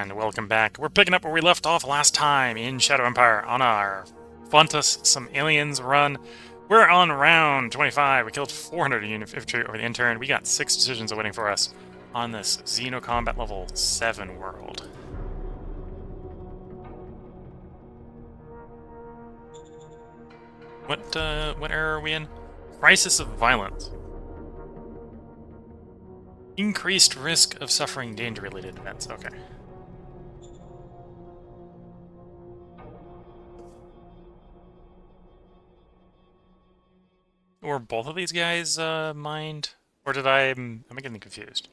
And welcome back. We're picking up where we left off last time in Shadow Empire on our Fontus, some aliens run. We're on round 25. We killed 400 infantry over the intern. We got 6 decisions awaiting for us on this Xenocombat level 7 world. What era are we in? Crisis of violence. Increased risk of suffering danger-related events. Okay. Were both of these guys mined? Or did am I getting confused?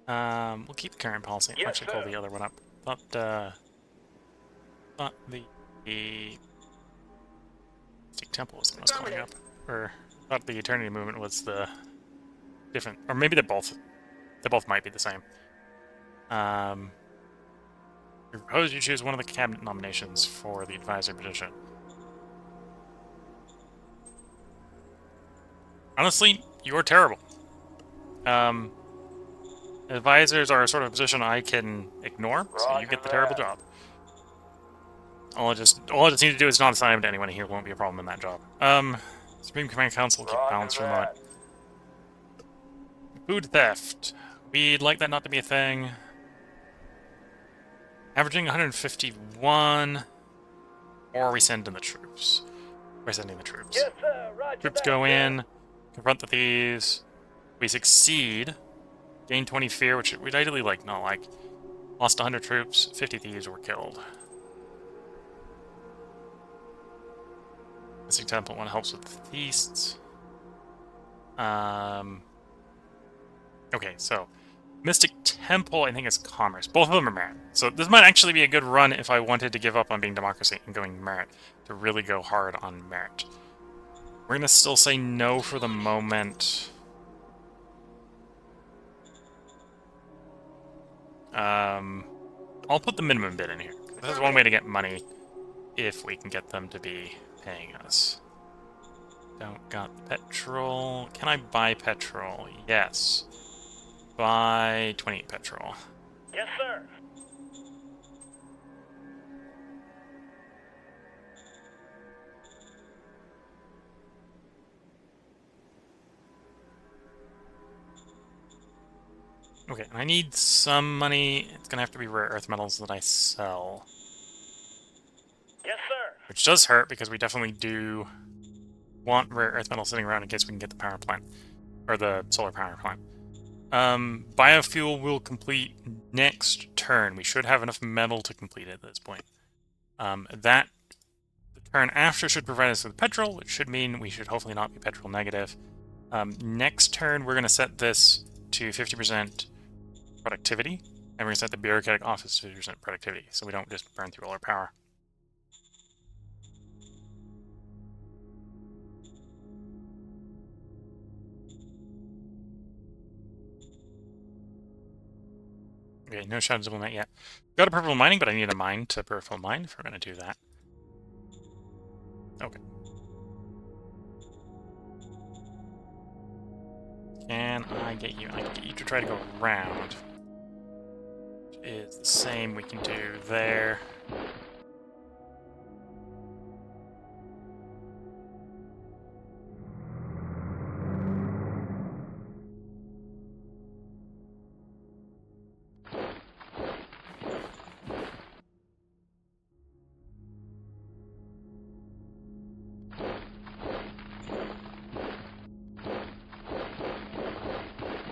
We'll keep current policy and actually call the other one up. Thought the Temple was the one I was calling up. Or thought the Eternity Movement was the different, or maybe they both might be the same. We propose you choose one of the cabinet nominations for the advisor position. Honestly, you're terrible. Advisors are a sort of position I can ignore, so you get the terrible job. All I just need to do is not assign him to anyone here. Won't be a problem in that job. Supreme Command Council will keep balance for the moment. Food theft. We'd like that not to be a thing. Averaging 151. Or we send in the troops. We're sending the troops. Yes, sir. Roger troops that, go sir. in, confront the thieves. We succeed. Gain 20 fear, which we'd ideally not like. Lost 100 troops, 50 thieves were killed. Mystic Temple one helps with the feasts. Okay, so Mystic Temple, I think, is commerce. Both of them are merit. So this might actually be a good run if I wanted to give up on being democracy and going merit, to really go hard on merit. We're gonna still say no for the moment. I'll put the minimum bid in here. This is one way to get money if we can get them to be paying us. Don't got petrol. Can I buy petrol? Yes. Buy 28 petrol. Yes, sir. Okay, I need some money. It's gonna have to be rare earth metals that I sell. Yes, sir. Which does hurt, because we definitely do want rare earth metals sitting around in case we can get the power plant. Or the solar power plant. Biofuel will complete next turn. We should have enough metal to complete it at this point. The turn after should provide us with petrol, which should mean we should hopefully not be petrol negative. Next turn, we're going to set this to 50% productivity, and we're going to set the bureaucratic office to 50% productivity, so we don't just burn through all our power. Okay, no shadows implement yet. Got a purple mining, but I need a mine to purple mine if we're going to do that. Okay. Can I get you? I can get you to try to go around. Which is the same we can do there.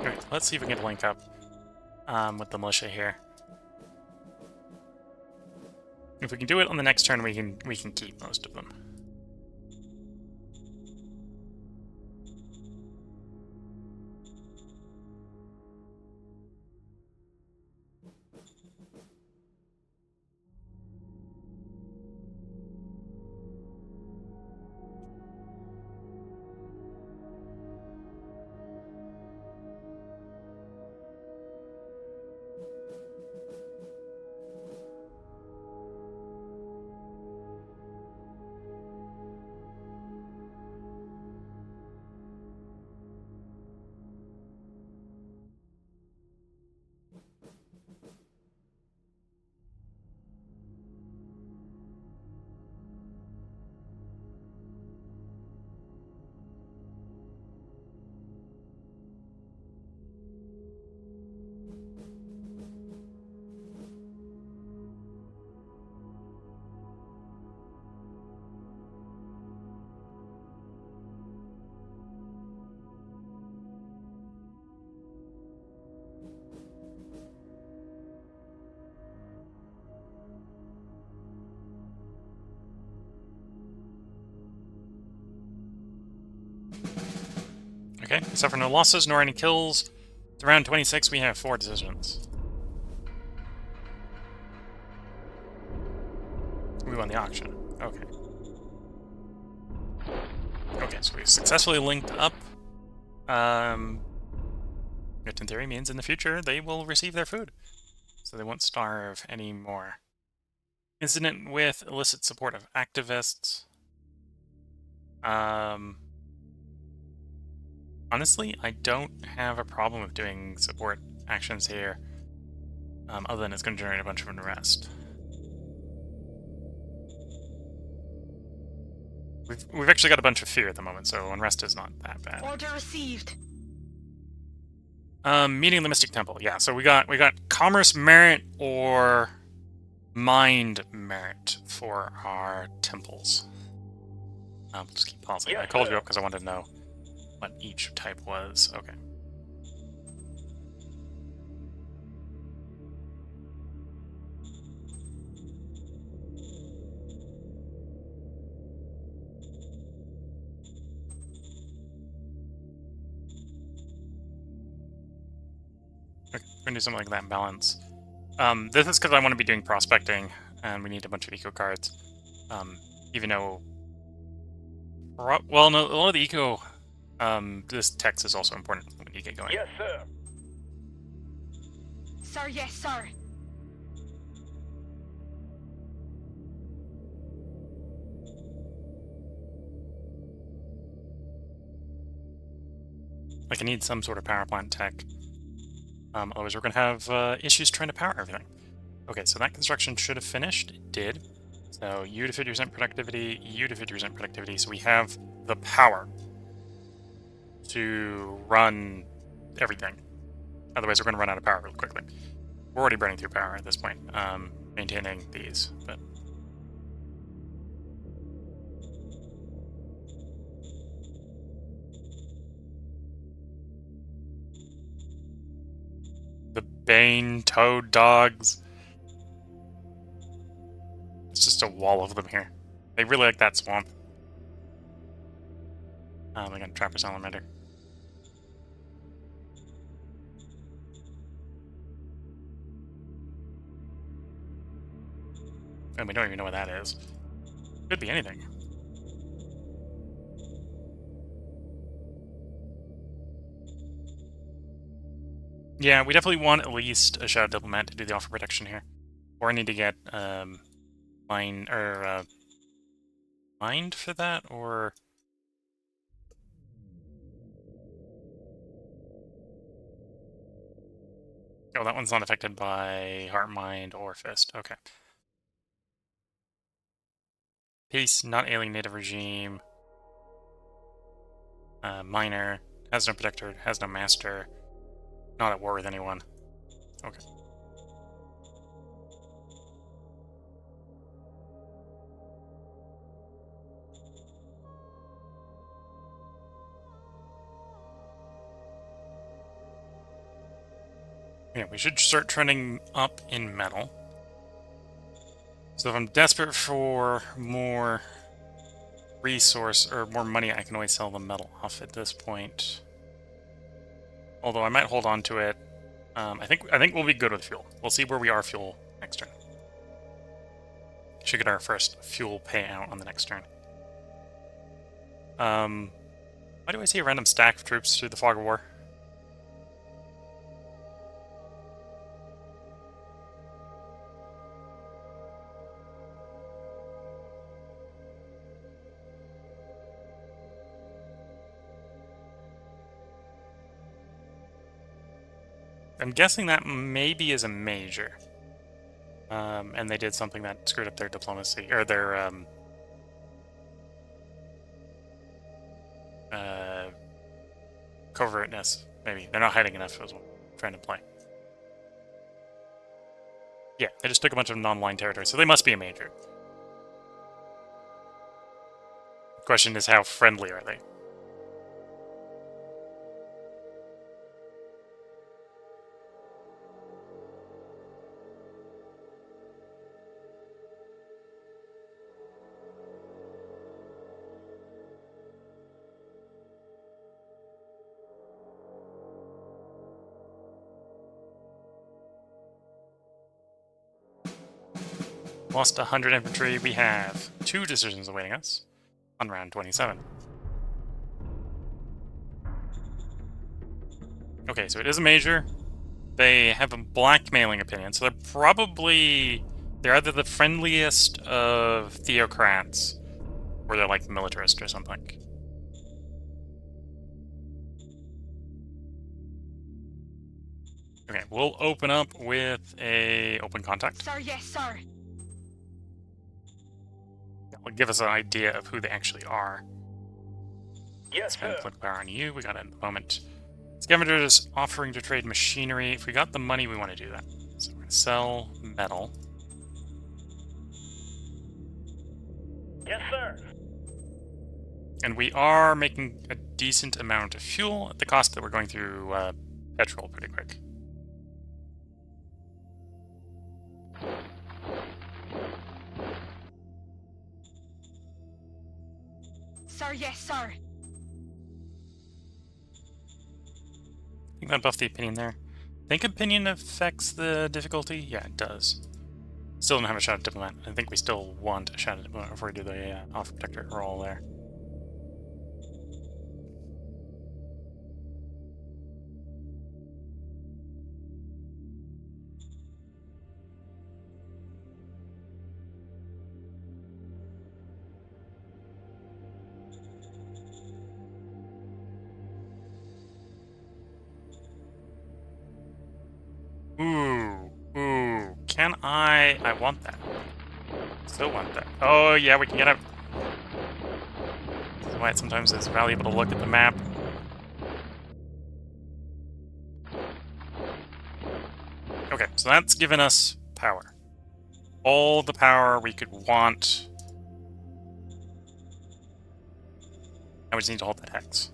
Okay, let's see if we can link up with the militia here. If we can do it on the next turn, we can keep most of them. We suffer no losses nor any kills. It's around 26, we have 4 decisions. We won the auction. Okay. Okay, so we successfully linked up. Which in theory means in the future they will receive their food. So they won't starve anymore. Incident with illicit support of activists. Honestly, I don't have a problem with doing support actions here. Other than it's going to generate a bunch of unrest. We've actually got a bunch of fear at the moment, so unrest is not that bad. Order received. Meeting the Mystic Temple. Yeah, so we got commerce merit or mind merit for our temples. We'll just keep pausing. Yes, I called sir. you up because I wanted to know what each type was. Okay. Okay, we're gonna do something like that balance. This is because I want to be doing prospecting, and we need a bunch of eco cards. Even though, well, no, a lot of the eco, this text is also important when you get going. Yes, sir. Sir, yes, sir. Like, I need some sort of power plant tech. Otherwise, we're going to have issues trying to power everything. Okay, so that construction should have finished. It did. So you to 50% productivity, you to 50% productivity. So we have the power to run everything. Otherwise, we're going to run out of power really quickly. We're already burning through power at this point, maintaining these, but... The Bane Toad Dogs. It's just a wall of them here. They really like that swamp. They got a Trapper Salamander. And we don't even know what that is. Could be anything. Yeah, we definitely want at least a Shadow Diplomat to do the offer protection here. Or I need to get mined for that, or oh, that one's not affected by Heart, Mind, or Fist. Okay. Peace, not alien native regime. Minor, has no protector, has no master. Not at war with anyone. Okay. Yeah, we should start trending up in metal. So if I'm desperate for more resource or more money, I can always sell the metal off at this point. Although I might hold on to it. I think we'll be good with fuel. We'll see where we are fuel next turn. Should get our first fuel payout on the next turn. Why do I see a random stack of troops through the fog of war? I'm guessing that maybe is a major. And they did something that screwed up their diplomacy, or their, covertness, maybe. They're not hiding enough, is what I'm trying to play. Yeah, they just took a bunch of non-line territory, so they must be a major. The question is, how friendly are they? Lost 100 infantry. We have 2 decisions awaiting us on round 27. Okay, so it is a major. They have a blackmailing opinion, so they're either the friendliest of theocrats, or they're like militarist or something. Okay, we'll open up with a open contact. Sir, yes, sir. That will give us an idea of who they actually are. Yes, Spend sir. political power on you. We got it in the moment. Scavengers offering to trade machinery. If we got the money, we want to do that. So we're going to sell metal. Yes, sir. And we are making a decent amount of fuel at the cost that we're going through petrol pretty quick. Sir, yes, sir. I think that buffed the opinion there. Think opinion affects the difficulty? Yeah, it does. Still don't have a shot at diplomat. I think we still want a shot at diplomat before we do the off protectorate roll there. Ooh, can I want that. Still want that. Oh yeah, we can get out. That's why it sometimes is valuable to look at the map. Okay, so that's given us power. All the power we could want. I just need to hold that hex.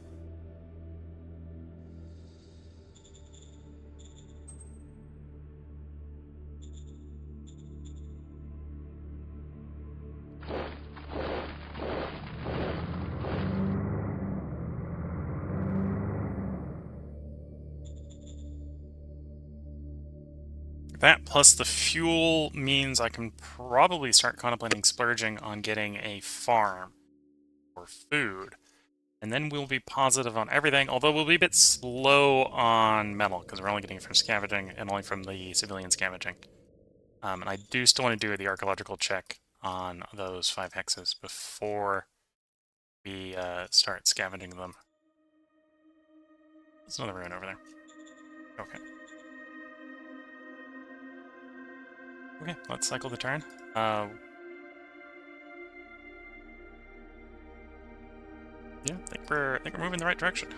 That plus the fuel means I can probably start contemplating splurging on getting a farm or food. And then we'll be positive on everything, although we'll be a bit slow on metal, because we're only getting it from scavenging and only from the civilian scavenging. And I do still want to do the archaeological check on those 5 hexes before we start scavenging them. There's another ruin over there. Okay. Okay, let's cycle the turn. Yeah, I think we're moving in the right direction.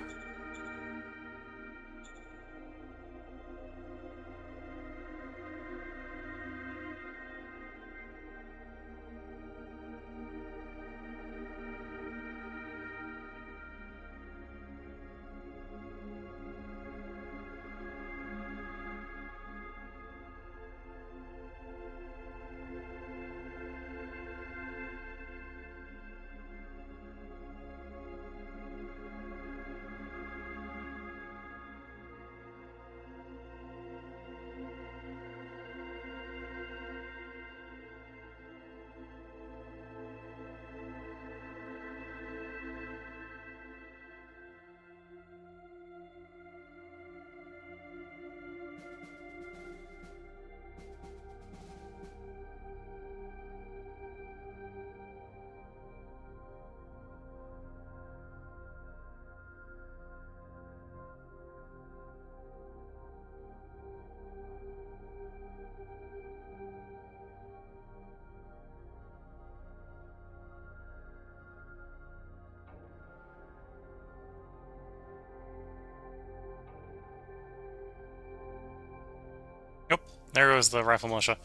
Nope, there goes the rifle militia.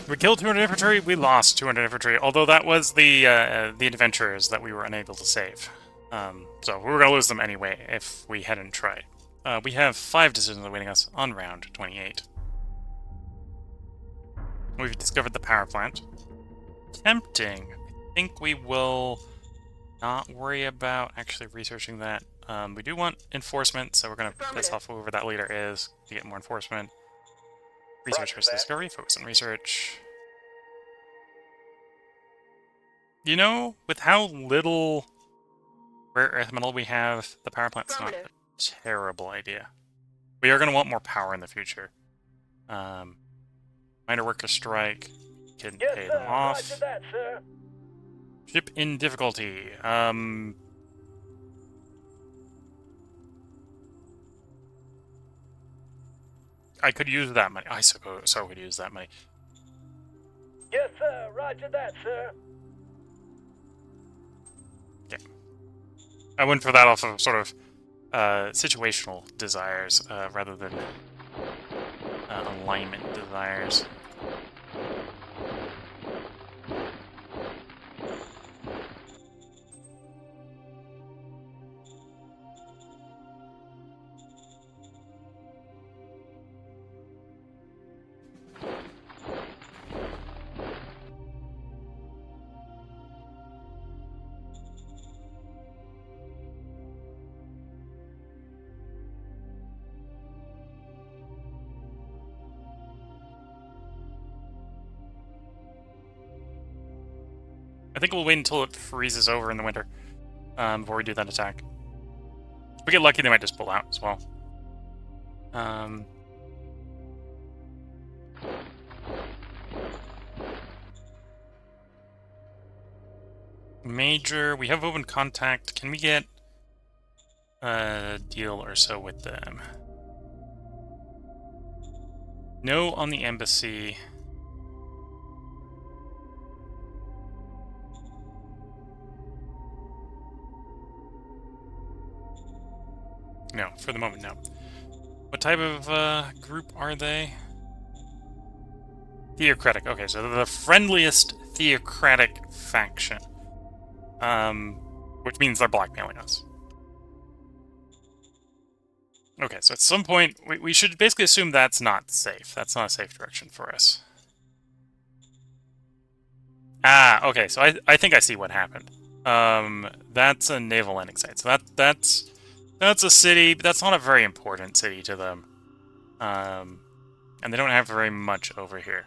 We killed 200 infantry, we lost 200 infantry, although that was the adventurers that we were unable to save. So we were going to lose them anyway if we hadn't tried. We have 5 decisions awaiting us on round 28. We've discovered the power plant. Tempting. I think we will not worry about actually researching that. We do want enforcement, so we're going to piss off whoever that leader is to get more enforcement. Research versus discovery. Focus on research. You know, with how little rare earth metal we have, the power plant's not a terrible idea. We are going to want more power in the future. Miner worker strike. Can Yes, pay sir. them off. Roger that, sir. Ship in difficulty. I could use that money. I suppose so. Could use that money. Yes, sir. Roger that, sir. Okay. I went for that off of sort of situational desires rather than alignment desires. I think we'll wait until it freezes over in the winter before we do that attack. If we get lucky, they might just pull out as well. Major, we have open contact. Can we get a deal or so with them? No on the embassy. No, for the moment, no. What type of group are they? Theocratic. Okay, so they're the friendliest theocratic faction. Which means they're blackmailing us. Okay, so at some point, we should basically assume that's not safe. That's not a safe direction for us. Ah, okay, so I think I see what happened. That's a naval landing site. So that's a city, but that's not a very important city to them. And they don't have very much over here.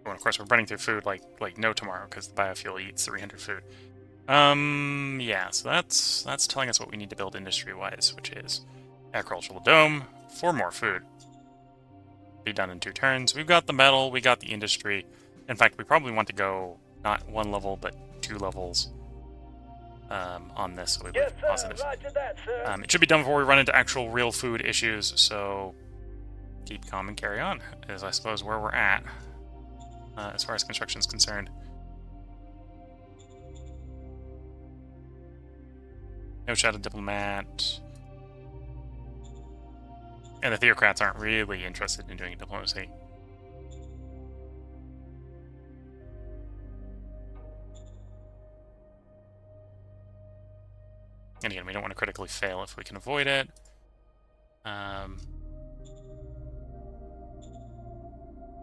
Well, of course, we're running through food like no tomorrow because the biofuel eats 300 food. Yeah, so that's telling us what we need to build industry-wise, which is agricultural dome, 4 more food. Be done in 2 turns. We've got the metal, we got the industry. In fact, we probably want to go not 1 level, but 2 levels on this, so we Yes, sir. positive. Roger that, sir. It should be done before we run into actual real food issues, so keep calm and carry on, is I suppose where we're at as far as construction is concerned. No shadow diplomat. And the theocrats aren't really interested in doing diplomacy. And again, we don't want to critically fail if we can avoid it.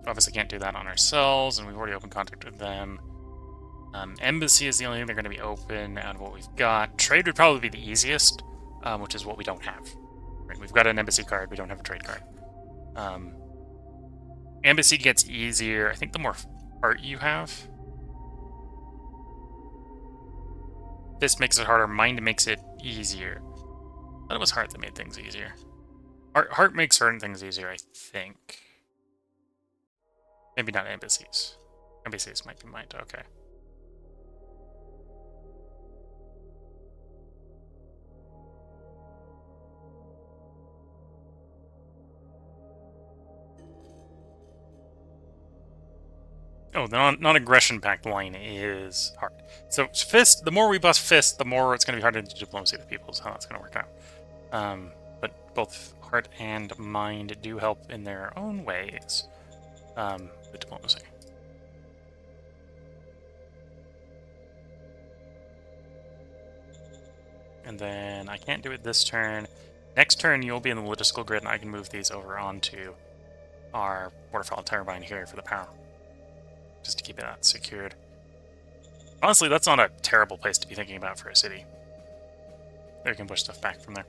Obviously can't do that on ourselves, and we've already opened contact with them. Embassy is the only thing they're going to be open out of what we've got. Trade would probably be the easiest, which is what we don't have. Right, we've got an embassy card, we don't have a trade card. Embassy gets easier, I think, the more art you have. This makes it harder, mind makes it easier. But it was heart that made things easier. Heart makes certain things easier, I think. Maybe not embassies. Embassies might be mind, okay. Oh, the non-aggression pact line is hard. So fist, the more we bust fist, the more it's going to be harder to do diplomacy with people, is how that's going to work out. But both heart and mind do help in their own ways with diplomacy. And then I can't do it this turn. Next turn, you'll be in the logistical grid, and I can move these over onto our waterfall turbine here for the power, just to keep it secured. Honestly, that's not a terrible place to be thinking about for a city. They can push stuff back from there.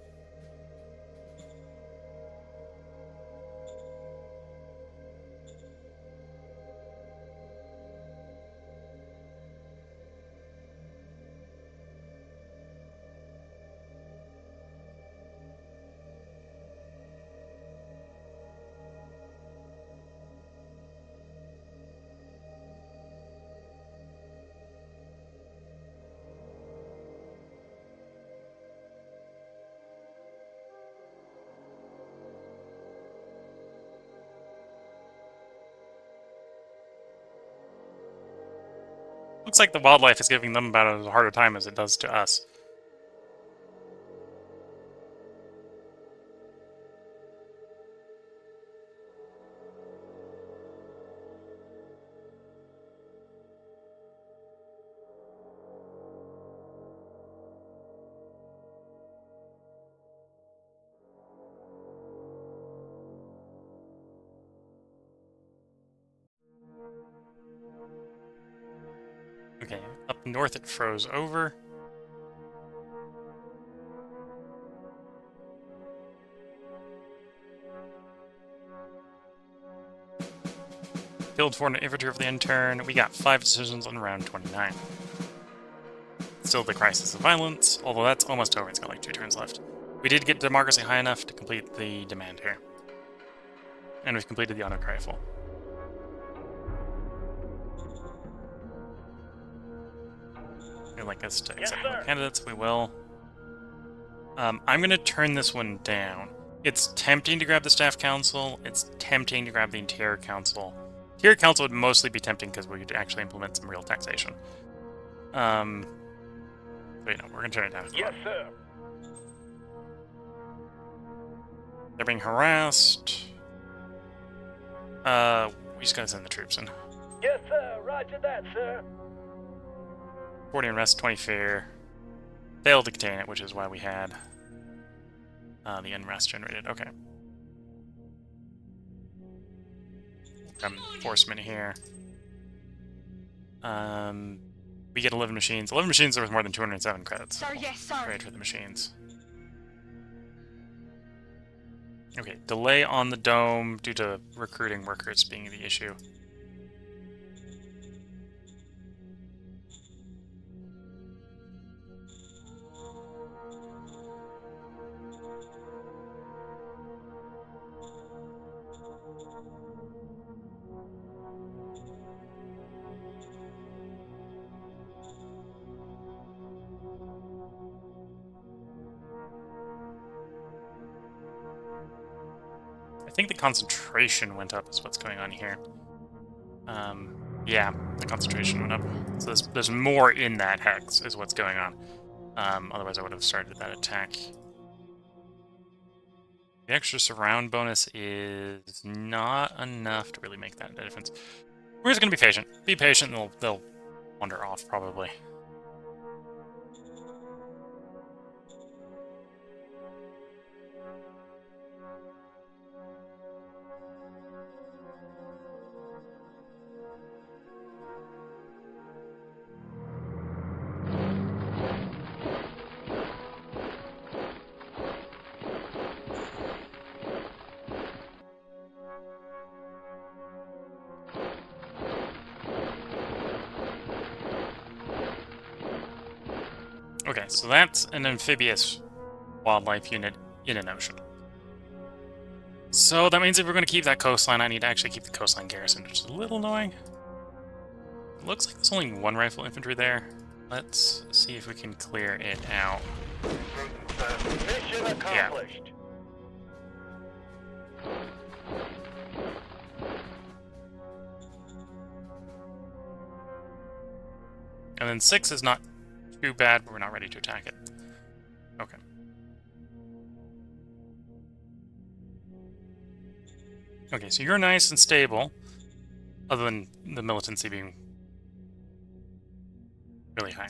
Looks like the wildlife is giving them about as hard a time as it does to us. Okay, up north it froze over. Killed 400 infantry of the intern. We got 5 decisions on round 29. Still the crisis of violence, although that's almost over. It's got like 2 turns left. We did get democracy high enough to complete the demand here. And we've completed the honor rifle. We'd like us to accept more candidates. We will. I'm going to turn this one down. It's tempting to grab the staff council. It's tempting to grab the interior council. Interior council would mostly be tempting because we could actually implement some real taxation. But you know, we're going to turn it down. Yes, sir. They're being harassed. We just got to send the troops in. Yes, sir. Roger that, sir. 40 unrest, 20 fear. Failed to contain it, which is why we had the unrest generated. Okay. Enforcement here. We get 11 machines. 11 machines are worth more than 207 credits. Sir, yes, sir. Great for the machines. Okay, delay on the dome due to recruiting workers being the issue. I think the concentration went up is what's going on here. Yeah, the concentration went up. So there's more in that hex is what's going on. Otherwise I would have started that attack. The extra surround bonus is not enough to really make that a difference. We're just going to be patient. Be patient and they'll wander off probably. Okay, so that's an amphibious wildlife unit in an ocean. So that means if we're going to keep that coastline, I need to actually keep the coastline garrison, which is a little annoying. It looks like there's only 1 rifle infantry there. Let's see if we can clear it out. Mission accomplished. And then 6 is not too bad, but we're not ready to attack it. Okay. Okay, so you're nice and stable, other than the militancy being really high.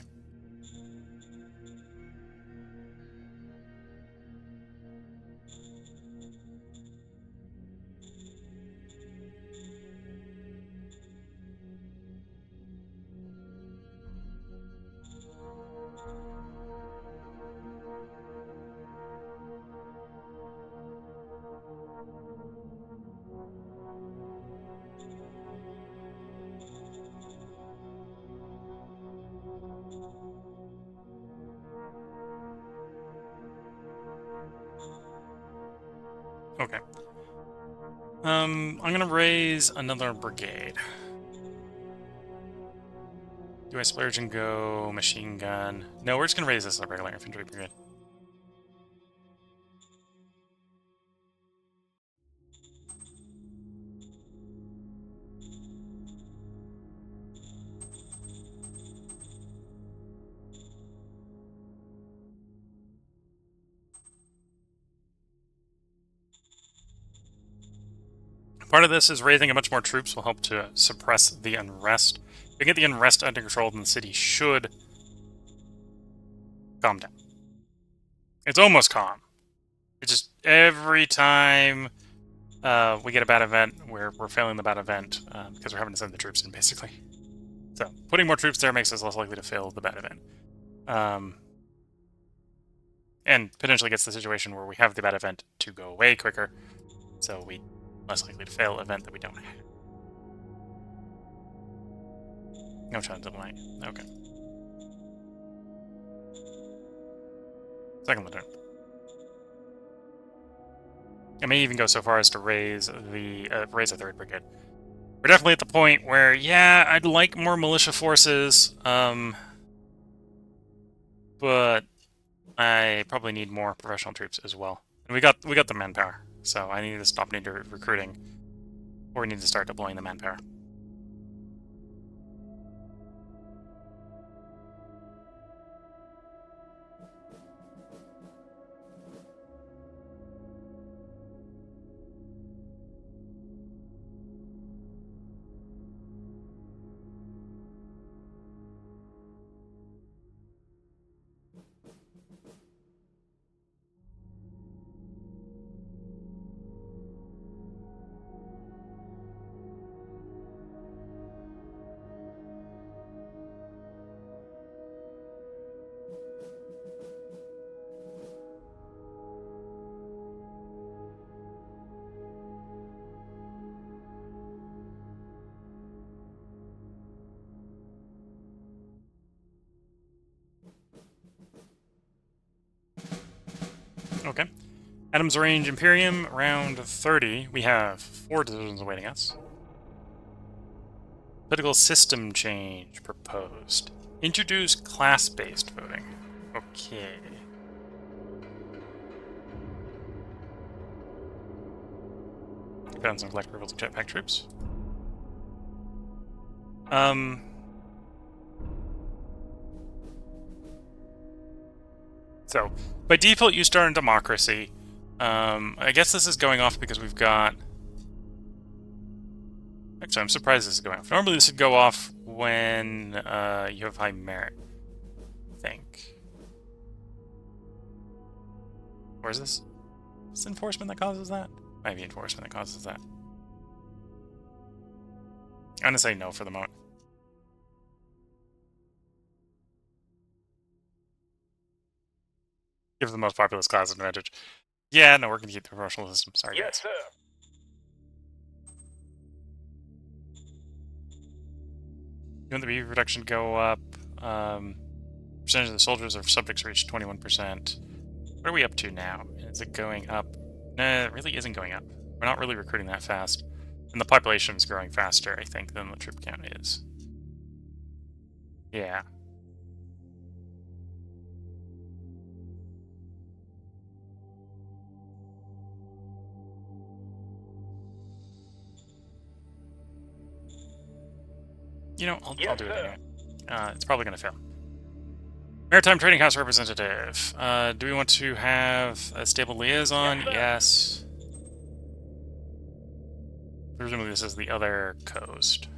Okay. I'm gonna raise another brigade. Do I splurge and go machine gun? No, we're just gonna raise this a regular infantry brigade. Part of this is raising a bunch more troops will help to suppress the unrest. If we get the unrest under control, then the city should calm down. It's almost calm. It's just every time we get a bad event, we're failing the bad event because we're having to send the troops in, basically. So putting more troops there makes us less likely to fail the bad event. And potentially gets the situation where we have the bad event to go away quicker, so we less likely to fail an event that we don't have. No chance of light. Okay. Second lieutenant. I may even go so far as to raise the raise a third brigade. We're definitely at the point where, yeah, I'd like more militia forces, but I probably need more professional troops as well. And we got the manpower, so I need to stop needing recruiting, or we need to start deploying the manpower. Okay. Adams Range Imperium, round 30. We have 4 decisions awaiting us. Political system change proposed. Introduce class-based voting. Okay. Depends on collect revolts of jetpack troops. So, by default, you start in democracy. I guess this is going off because we've got... Actually, I'm surprised this is going off. Normally this would go off when you have high merit, I think. Or is this? Is it enforcement that causes that? Might be enforcement that causes that. I'm gonna say no for the moment. Give the most populous class an advantage. Yeah, no, we're gonna keep the promotional system. Sorry, Yes, guys. sir. You want the beef reduction to go up? Percentage of the soldiers or subjects reached 21%. What are we up to now? Is it going up? Nah, it really isn't going up. We're not really recruiting that fast. And the population is growing faster, I think, than the troop count is. Yeah. You know, I'll do it anyway. It's probably going to fail. Maritime Trading House representative. Do we want to have a stable liaison? Yes. Presumably this is the other coast.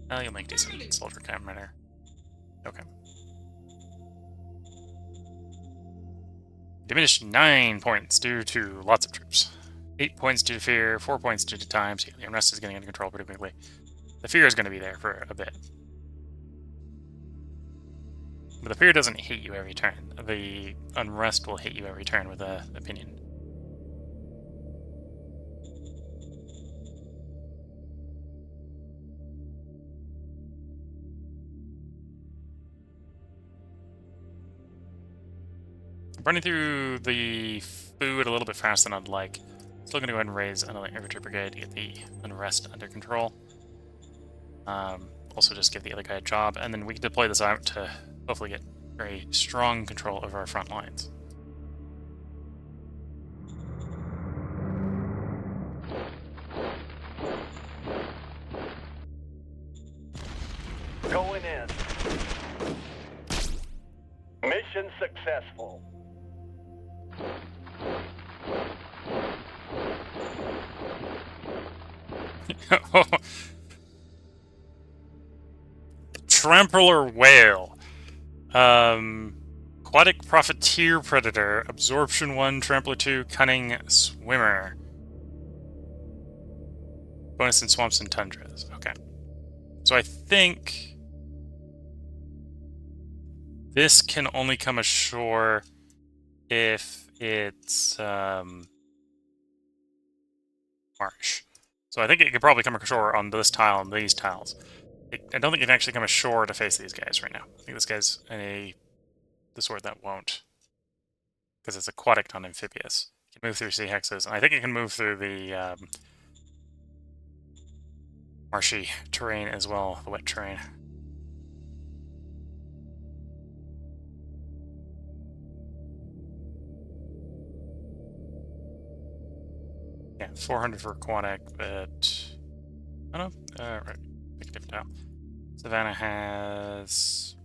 You'll make decent soldier commander. Okay. Diminished 9 points due to lots of troops. 8 points due to fear, 4 points due to time. So the unrest is getting under control pretty quickly. The fear is going to be there for a bit. But the fear doesn't hit you every turn. The unrest will hit you every turn with an opinion. Running through the food a little bit faster than I'd like. Still going to go ahead and raise another infantry brigade to get the unrest under control. Also just give the other guy a job, and then we can deploy this out to hopefully get very strong control over our front lines. Going in. Mission successful. Trampler whale. Aquatic profiteer predator. Absorption 1, trampler 2, cunning swimmer. Bonus in swamps and tundras. Okay. So I think this can only come ashore if it's marsh. So I think it could probably come ashore on this tile and these tiles. I don't think it can actually come ashore to face these guys right now. I think this guy's the sort that won't. Because it's aquatic, not amphibious. It can move through sea hexes, and I think it can move through the marshy terrain as well, the wet terrain. Yeah, 400 for aquatic, but I don't know. Right, pick a different tile. Savannah has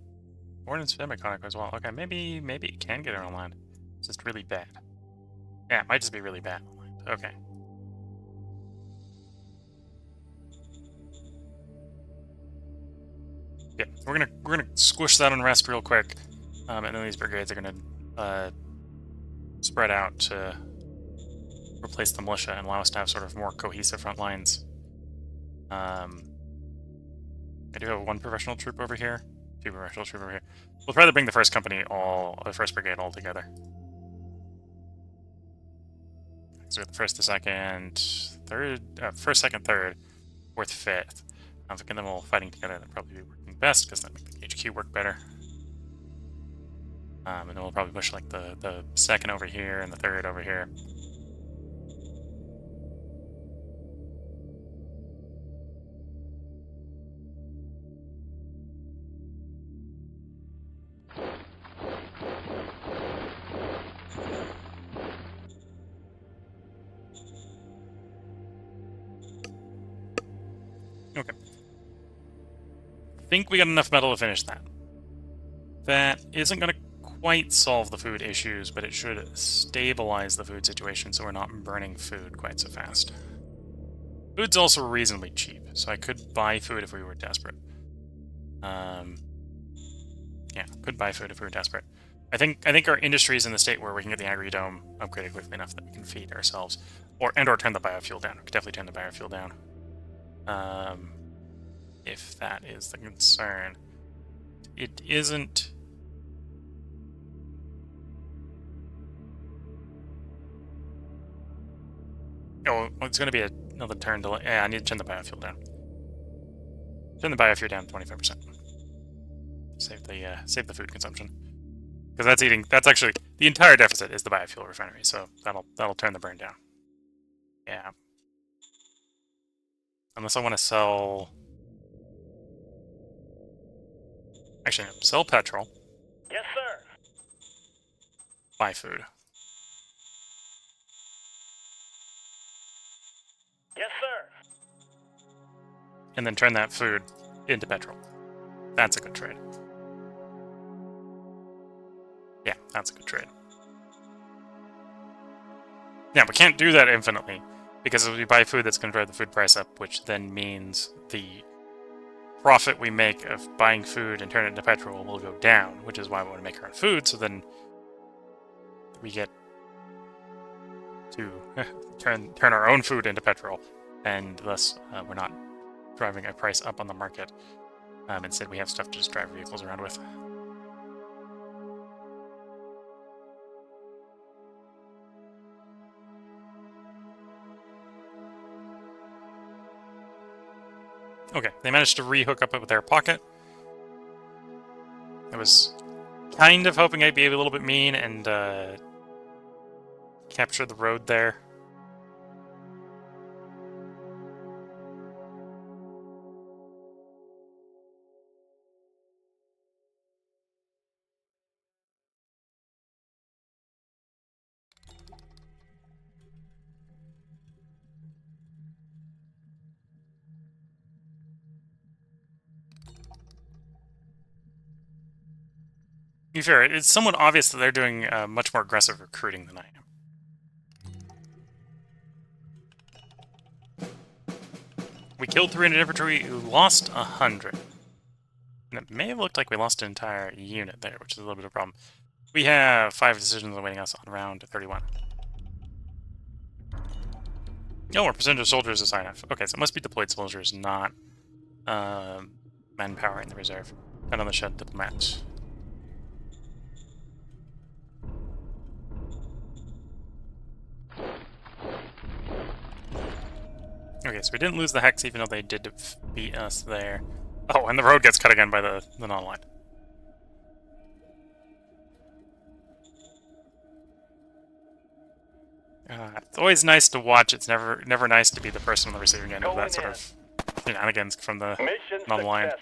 ordnance and aquatic as well. Okay, maybe it can get it on land. It's just really bad. Yeah, it might just be really bad on land. Okay. Yeah, we're gonna squish that unrest real quick, and then these brigades are gonna spread out to replace the militia and allow us to have sort of more cohesive front lines. I do have one professional troop over here, 2 professional troop over here. We'll try to bring the first company the first brigade all together. So we have the first, the second, third, first, second, third, fourth, fifth. If we get them all fighting together, that'd probably be working best because that makes the HQ work better. And then we'll probably push like the second over here and the third over here. Okay. I think we got enough metal to finish that. That isn't going to quite solve the food issues, but it should stabilize the food situation so we're not burning food quite so fast. Food's also reasonably cheap, so I could buy food if we were desperate. Yeah, could buy food if we were desperate. I think our industry is in the state where we can get the agri-dome upgraded quickly enough that we can feed ourselves, or turn the biofuel down. We could definitely turn the biofuel down. If that is the concern. It isn't. Oh, it's going to be another turn delay. Yeah, I need to turn the biofuel down. Turn the biofuel down 25%. Save the food consumption. Because that's eating. That's actually the entire deficit is the biofuel refinery, so that'll turn the burn down. Yeah. Unless I want to sell. Actually, no, sell petrol. Yes, sir. Buy food. Yes, sir. And then turn that food into petrol. That's a good trade. Yeah, that's a good trade. Now, we can't do that infinitely, because if we buy food, that's going to drive the food price up, which then means the profit we make of buying food and turn it into petrol will go down, which is why we want to make our own food, so then we get to turn our own food into petrol, and thus we're not driving a price up on the market. Instead, we have stuff to just drive vehicles around with. Okay, they managed to re-hook up with their pocket. I was kind of hoping I'd be a little bit mean and capture the road there. To be fair, it's somewhat obvious that they're doing much more aggressive recruiting than I am. We killed 300 infantry, we lost 100. And it may have looked like we lost an entire unit there, which is a little bit of a problem. We have 5 decisions awaiting us on round 31. Oh, our percentage of soldiers is high enough. Okay, so it must be deployed soldiers, not manpower in the reserve. And on the shed diplomat. Okay, so we didn't lose the Hex, even though they did beat us there. Oh, and the road gets cut again by the non-line. It's always nice to watch. It's never nice to be the person on the receiving end of that sort of shenanigans from the non-line.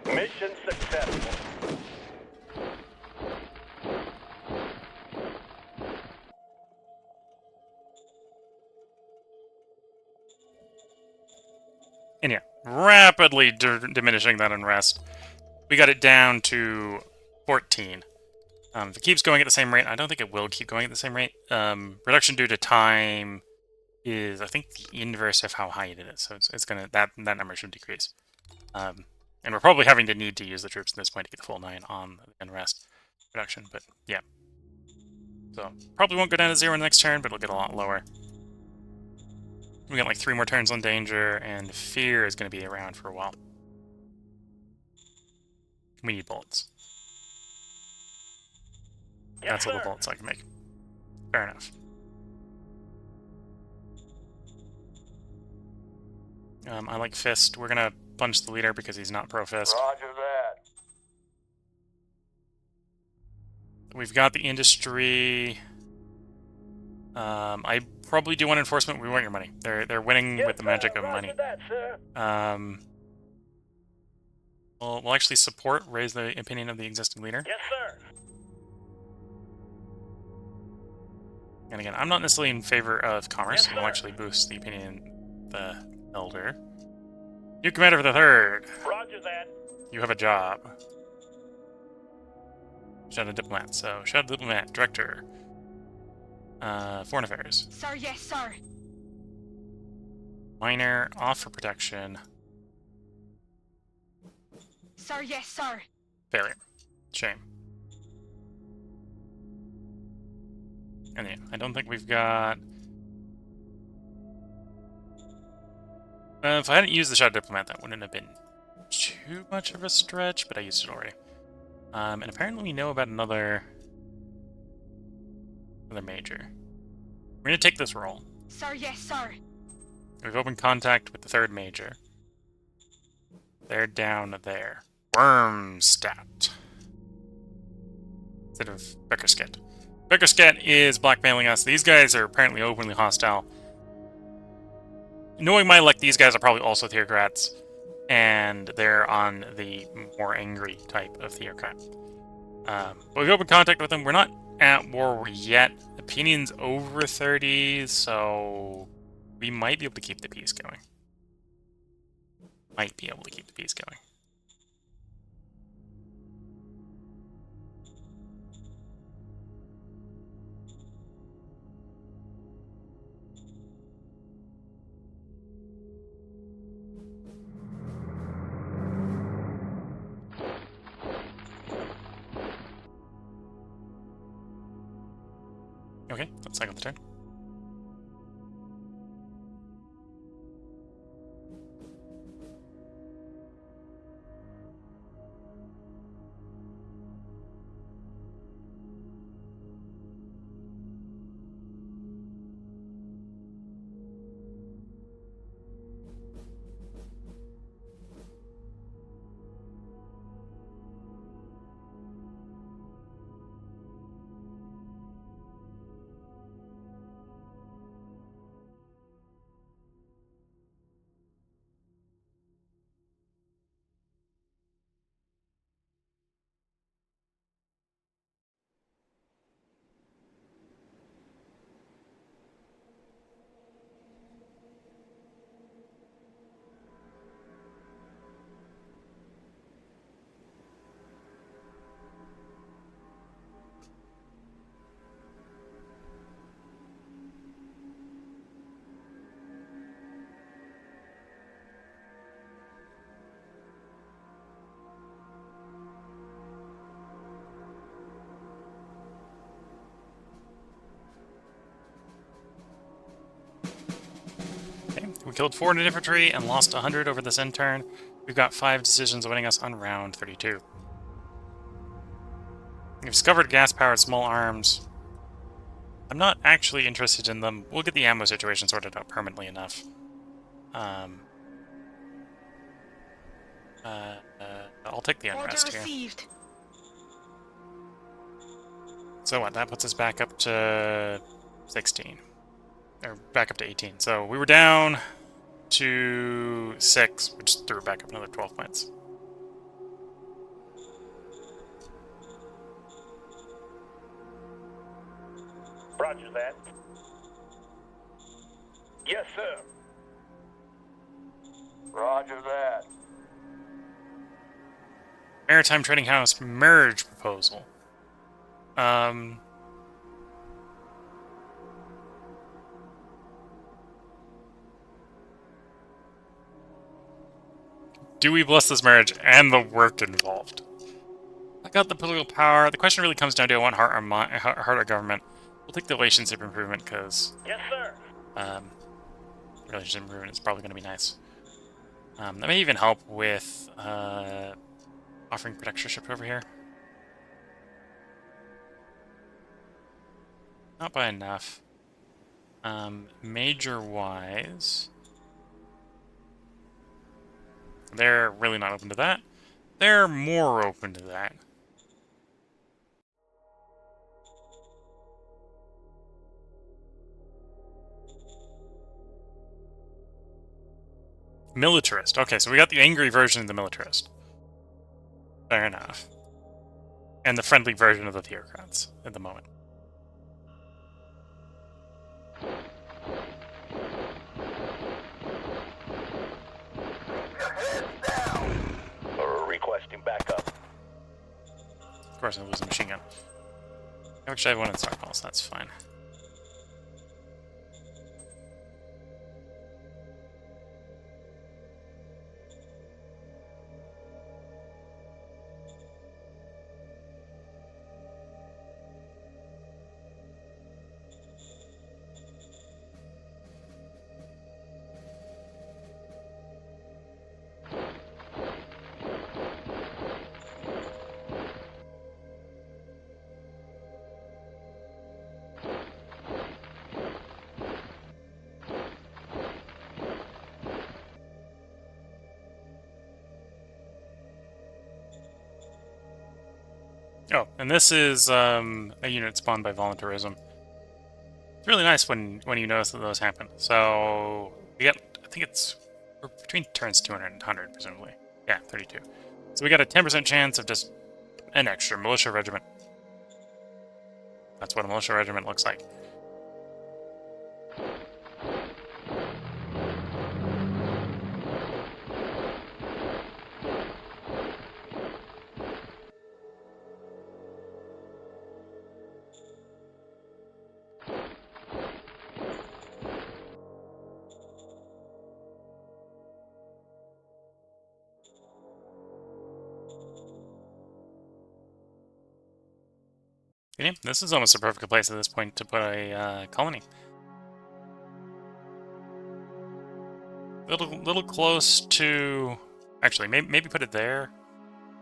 Mission successful. And yeah, rapidly diminishing that unrest. We got it down to 14. If it keeps going at the same rate, I don't think it will keep going at the same rate. Reduction due to time is, I think, the inverse of how high it is. So it's gonna that number should decrease. And we're probably having to need to use the troops at this point to get the full 9 on the unrest reduction. But yeah, so probably won't go down to 0 in the next turn, but it'll get a lot lower. We got like 3 more turns on danger, and fear is going to be around for a while. We need bullets. Yes, That's all the sir. bullets I can make. Fair enough. I like Fist. We're going to punch the leader because he's not pro-Fist. Roger that. We've got the industry. I probably do want enforcement. We want your money. They're winning Yes, with the magic of Roger money. that, sir. We'll actually support, raise the opinion of the existing leader. Yes, sir. And again, I'm not necessarily in favor of commerce. Yes, We'll sir. actually boost the opinion of the elder. New commander for the 3rd. Roger that. You have a job. Shadow diplomat. So, Shadow diplomat, director. Foreign affairs. Sir, yes, sir. Minor, off for protection. Sir, yes, sir. Failure. Shame. And yeah, I don't think we've got... if I hadn't used the Shadow Diplomat, that wouldn't have been too much of a stretch, but I used it already. And apparently we know about another major. We're going to take this role. Sir, yes, sir. We've opened contact with the 3rd major. They're down there. Wormstat. Instead of Beckersket. Beckersket is blackmailing us. These guys are apparently openly hostile. Knowing my luck, these guys are probably also theocrats. And they're on the more angry type of theocrat. But we've opened contact with them. We're not at war yet. Opinion's over 30, so we might be able to keep the peace going. Might be able to keep the peace going. Okay, let's cycle the turn. We killed 400 infantry and lost 100 over this end turn. We've got 5 decisions winning us on round 32. We've discovered gas-powered small arms. I'm not actually interested in them. We'll get the ammo situation sorted out permanently enough. I'll take the unrest Order here. received. So what? That puts us back up to 16. Or back up to 18. So we were down to 6, which threw it back up another 12 points. Roger that. Yes, sir. Roger that. Maritime Trading House merge proposal. Do we bless this marriage and the work involved? I got the political power. The question really comes down to I want heart or government. We'll take the relationship improvement because Yes, sir. relationship improvement is probably going to be nice. That may even help with offering protectorship over here. Not by enough. Major-wise, they're really not open to that. They're more open to that. Militarist. Okay, so we got the angry version of the militarist. Fair enough. And the friendly version of the theocrats at the moment. Requesting backup. Of course, I lose a machine gun. Actually, I have one in stockpile, so that's fine. Oh, and this is a unit spawned by voluntarism. It's really nice when you notice that those happen. So we got, I think it's between turns 200 and 100, presumably. Yeah, 32. So we got a 10% chance of just an extra militia regiment. That's what a militia regiment looks like. Yeah, this is almost a perfect place at this point to put a colony. Little close to... Actually, maybe put it there.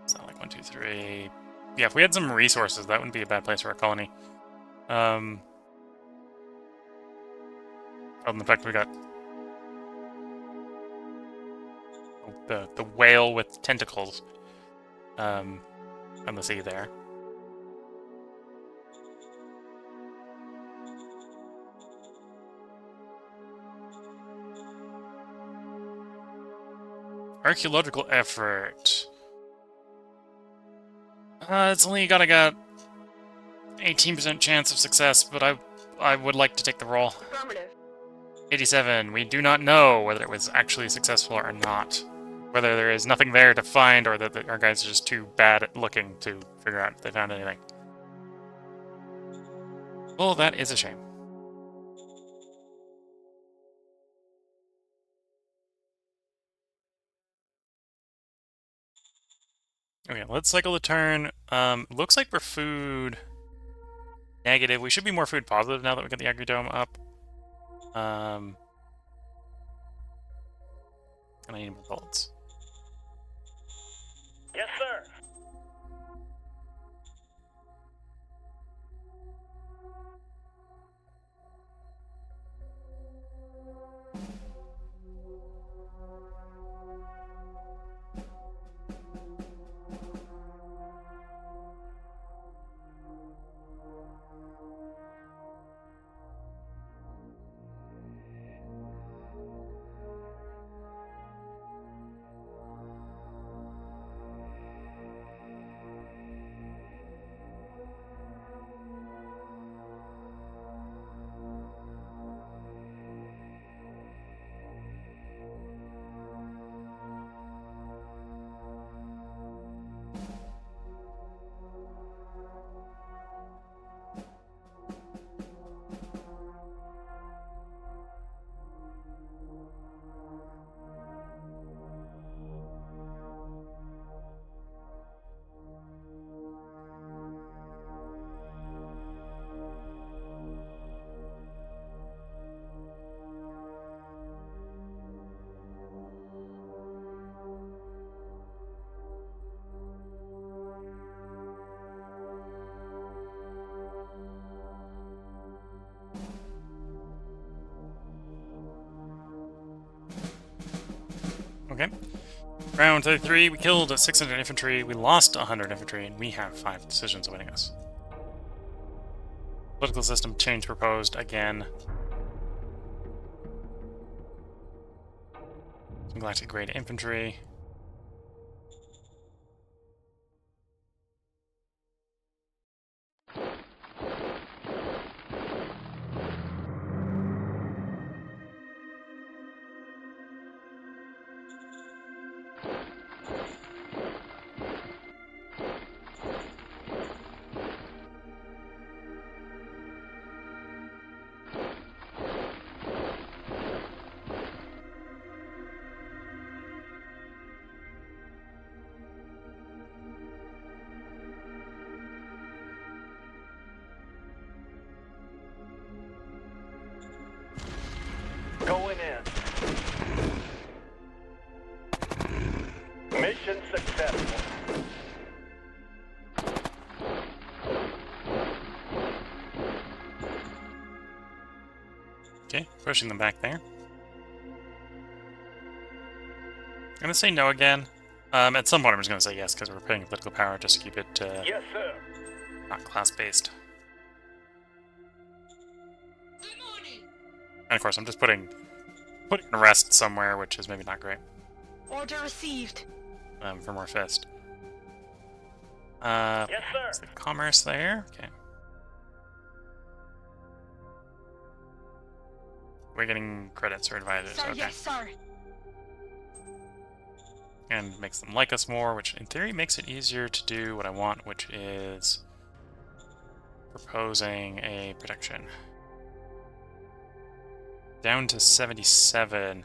It's not like 1, 2, 3... Yeah, if we had some resources, that wouldn't be a bad place for a colony. Other than the fact we got the whale with tentacles on the sea there. Archaeological effort. It's only got 18% chance of success, but I would like to take the roll. Affirmative. 87. We do not know whether it was actually successful or not. Whether there is nothing there to find, or that our guys are just too bad at looking to figure out if they found anything. Well, that is a shame. Okay, let's cycle the turn. Looks like we're food negative. We should be more food positive now that we got the agri-dome up. And I need more bullets. Yes, sir. Okay. Round 33, we killed 600 infantry, we lost 100 infantry, and we have 5 decisions awaiting us. Political system change proposed again. Some galactic grade infantry. Going in. Mission successful. Okay, pushing them back there. I'm gonna say no again. At some point I'm just gonna say yes, because we're paying political power just to keep it Yes, sir. not class-based. And of course I'm just putting an arrest somewhere, which is maybe not great. Order received. For more fist. Yes, sir. Is the commerce there? Okay. We're getting credits for advisors, Sir, okay. yes, sir. And makes them like us more, which in theory makes it easier to do what I want, which is proposing a protection. Down to 77.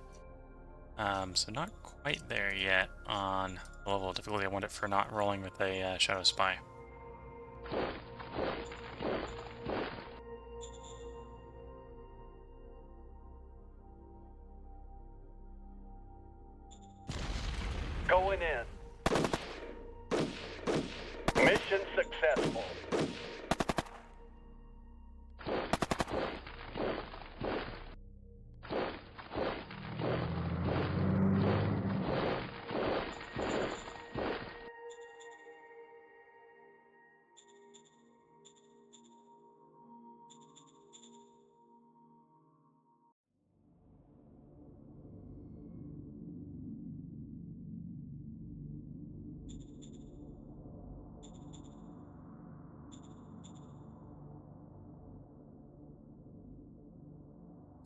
So not quite there yet on the level of difficulty I want it for not rolling with a Shadow Spy. Going in. Mission successful.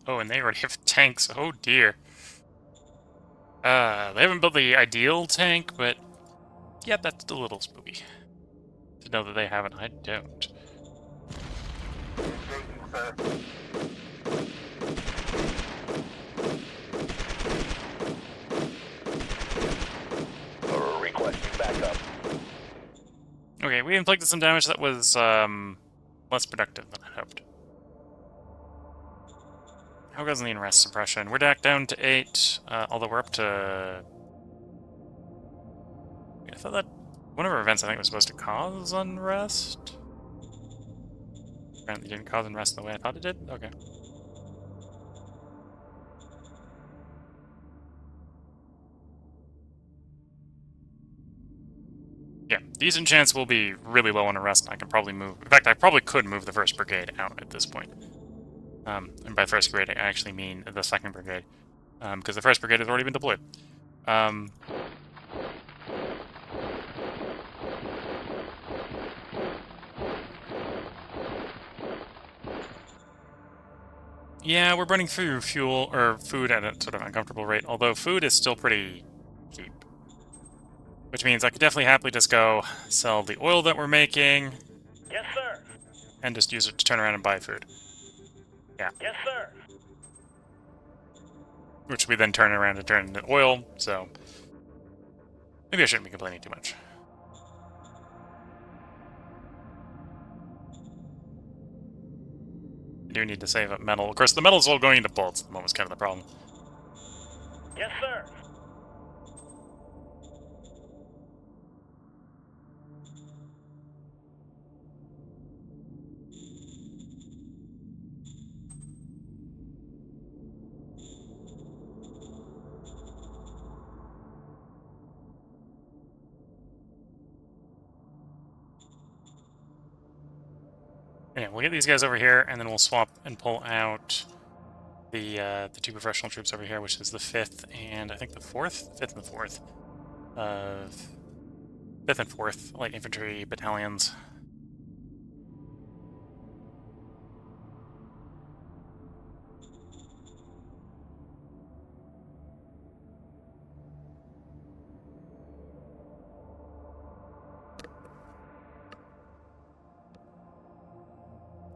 Oh, and they already have tanks. Oh dear. They haven't built the ideal tank, but yeah, that's a little spooky. To know that they haven't, I don't. Requesting backup. Okay, we inflicted some damage that was less productive than I hoped. How goes the unrest suppression? We're back down to 8, although we're up to... I thought that one of our events I think was supposed to cause unrest. Apparently didn't cause unrest the way I thought it did? Okay. Yeah, decent chance we'll be really low on arrest, and I can probably move... In fact, I probably could move the 1st Brigade out at this point. And by 1st Brigade, I actually mean the 2nd Brigade. Because the 1st Brigade has already been deployed. Yeah, we're burning through fuel, or food at a sort of uncomfortable rate, although food is still pretty cheap. Which means I could definitely happily just go sell the oil that we're making. Yes, sir. And just use it to turn around and buy food. Yeah. Yes, sir. Which we then turn around and turn into oil, so... Maybe I shouldn't be complaining too much. I do need to save up metal. Of course, the metal's all going into bullets at the moment is kind of the problem. Yes, sir. Yeah, we'll get these guys over here, and then we'll swap and pull out the 2 professional troops over here, which is the 5th and I think the 4th? 5th and the 4th. 5th and 4th light infantry battalions.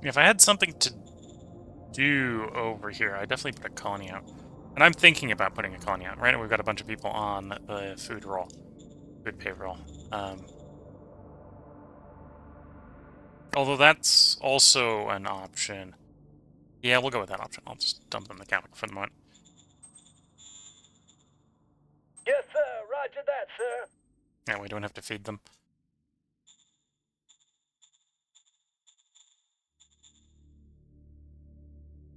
If I had something to do over here, I'd definitely put a colony out. And I'm thinking about putting a colony out. Right now we've got a bunch of people on the food roll. Food pay roll. Although that's also an option. Yeah, we'll go with that option. I'll just dump them in the capital for the moment. Yes, sir. Roger that, sir. Yeah, we don't have to feed them.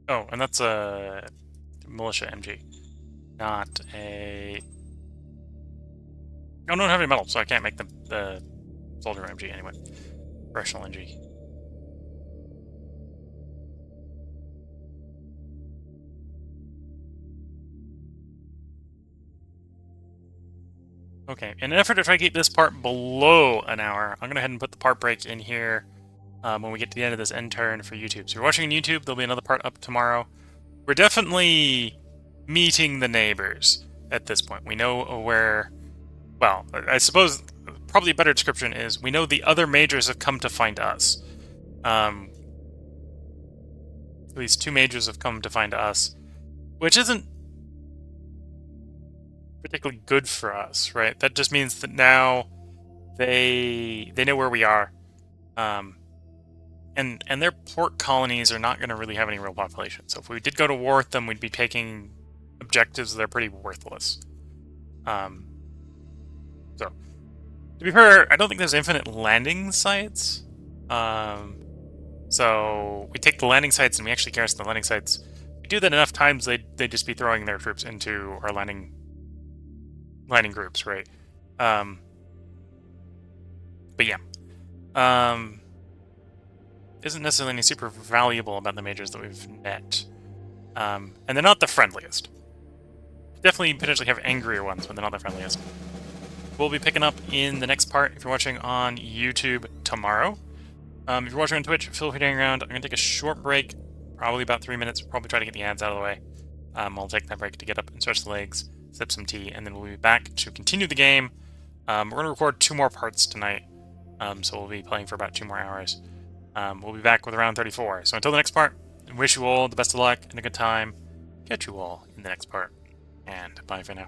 Oh, and that's a militia MG, not a... Oh, I don't have any metal, so I can't make the soldier MG anyway. Professional MG. Okay, in an effort to try to keep this part below an hour, I'm going to go ahead and put the part break in here when we get to the end of this end turn for YouTube. So if you're watching on YouTube, there'll be another part up tomorrow. We're definitely meeting the neighbors at this point. We know where... Well, I suppose probably a better description is we know the other majors have come to find us. At least 2 majors have come to find us, which isn't particularly good for us, right? That just means that now they know where we are, and their port colonies are not going to really have any real population. So if we did go to war with them, we'd be taking objectives that are pretty worthless. So to be fair, I don't think there's infinite landing sites. So we take the landing sites and we actually garrison the landing sites. If we do that enough times, they'd just be throwing their troops into our landing groups, right? But yeah. Isn't necessarily any super valuable about the majors that we've met. And they're not the friendliest. Definitely potentially have angrier ones, but they're not the friendliest. We'll be picking up in the next part if you're watching on YouTube tomorrow. If you're watching on Twitch, feel free to hang around. I'm going to take a short break, probably about 3 minutes. We'll probably try to get the ads out of the way. I'll take that break to get up and stretch the legs, sip some tea, and then we'll be back to continue the game. We're going to record 2 more parts tonight, so we'll be playing for about 2 more hours. We'll be back with round 34. So until the next part, I wish you all the best of luck and a good time. Catch you all in the next part, and bye for now.